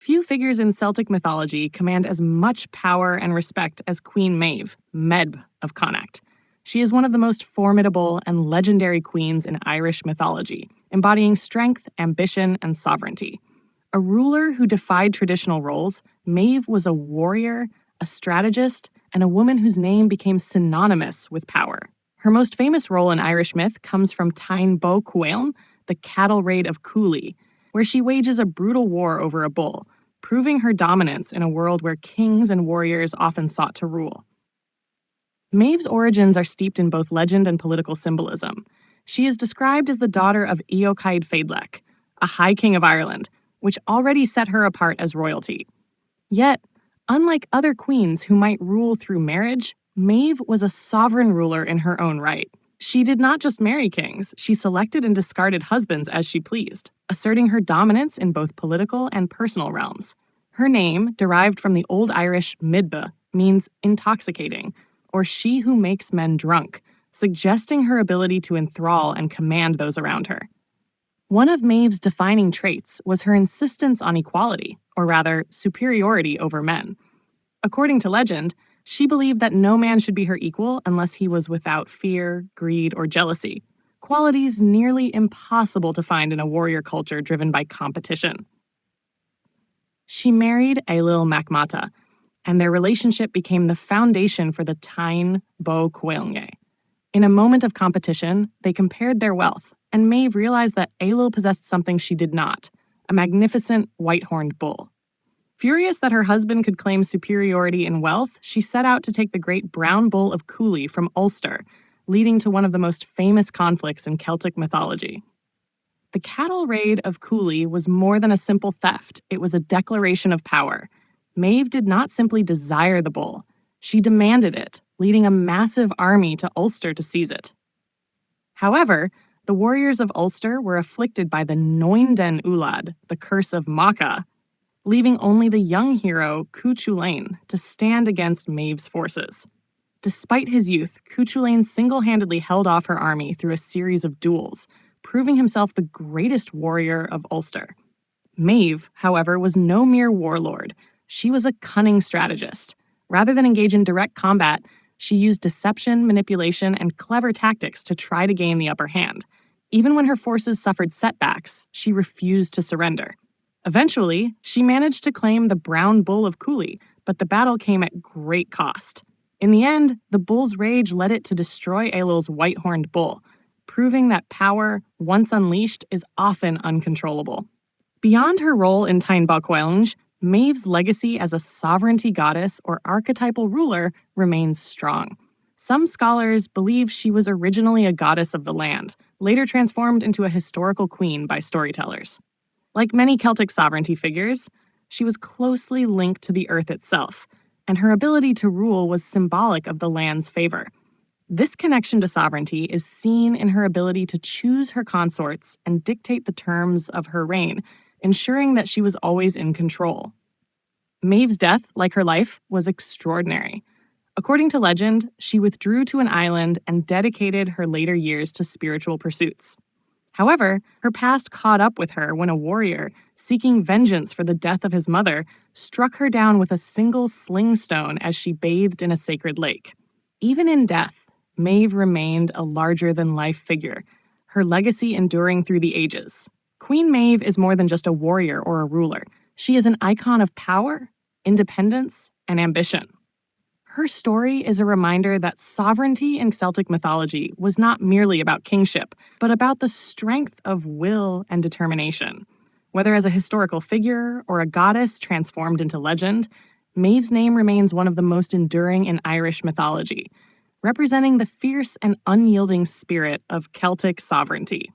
Few figures in Celtic mythology command as much power and respect as Queen Maeve, Medb of Connacht. She is one of the most formidable and legendary queens in Irish mythology, embodying strength, ambition, and sovereignty. A ruler who defied traditional roles, Maeve was a warrior, a strategist, and a woman whose name became synonymous with power. Her most famous role in Irish myth comes from Táin Bó Cúailnge, the Cattle Raid of Cooley, where she wages a brutal war over a bull, proving her dominance in a world where kings and warriors often sought to rule. Maeve's origins are steeped in both legend and political symbolism. She is described as the daughter of Eochaid Feidlech, a high king of Ireland, which already set her apart as royalty. Yet, unlike other queens who might rule through marriage, Maeve was a sovereign ruler in her own right. She did not just marry kings, she selected and discarded husbands as she pleased, asserting her dominance in both political and personal realms. Her name, derived from the Old Irish Medb, means intoxicating, or she who makes men drunk, suggesting her ability to enthrall and command those around her. One of Maeve's defining traits was her insistence on equality, or rather, superiority over men. According to legend, she believed that no man should be her equal unless he was without fear, greed, or jealousy, qualities nearly impossible to find in a warrior culture driven by competition. She married Ailill MacMata, and their relationship became the foundation for the Táin Bó Cúailnge. In a moment of competition, they compared their wealth, and Maeve realized that Ailill possessed something she did not, a magnificent white-horned bull. Furious that her husband could claim superiority in wealth, she set out to take the great brown bull of Cooley from Ulster, leading to one of the most famous conflicts in Celtic mythology. The Cattle Raid of Cooley was more than a simple theft, it was a declaration of power. Maeve did not simply desire the bull, she demanded it, leading a massive army to Ulster to seize it. However, the warriors of Ulster were afflicted by the Noinden Ulad, the curse of Macha, leaving only the young hero Cuchulainn to stand against Maeve's forces. Despite his youth, Cuchulainn single-handedly held off her army through a series of duels, proving himself the greatest warrior of Ulster. Maeve, however, was no mere warlord. She was a cunning strategist. Rather than engage in direct combat, she used deception, manipulation, and clever tactics to try to gain the upper hand. Even when her forces suffered setbacks, she refused to surrender. Eventually, she managed to claim the brown bull of Cooley, but the battle came at great cost. In the end, the bull's rage led it to destroy Ailill's white-horned bull, proving that power, once unleashed, is often uncontrollable. Beyond her role in Táin Bó Cúailnge, Maeve's legacy as a sovereignty goddess or archetypal ruler remains strong. Some scholars believe she was originally a goddess of the land, later transformed into a historical queen by storytellers. Like many Celtic sovereignty figures, she was closely linked to the earth itself, and her ability to rule was symbolic of the land's favor. This connection to sovereignty is seen in her ability to choose her consorts and dictate the terms of her reign, ensuring that she was always in control. Maeve's death, like her life, was extraordinary. According to legend, she withdrew to an island and dedicated her later years to spiritual pursuits. However, her past caught up with her when a warrior, seeking vengeance for the death of his mother, struck her down with a single sling stone as she bathed in a sacred lake. Even in death, Maeve remained a larger-than-life figure, her legacy enduring through the ages. Queen Maeve is more than just a warrior or a ruler. She is an icon of power, independence, and ambition. Her story is a reminder that sovereignty in Celtic mythology was not merely about kingship, but about the strength of will and determination. Whether as a historical figure or a goddess transformed into legend, Maeve's name remains one of the most enduring in Irish mythology, representing the fierce and unyielding spirit of Celtic sovereignty.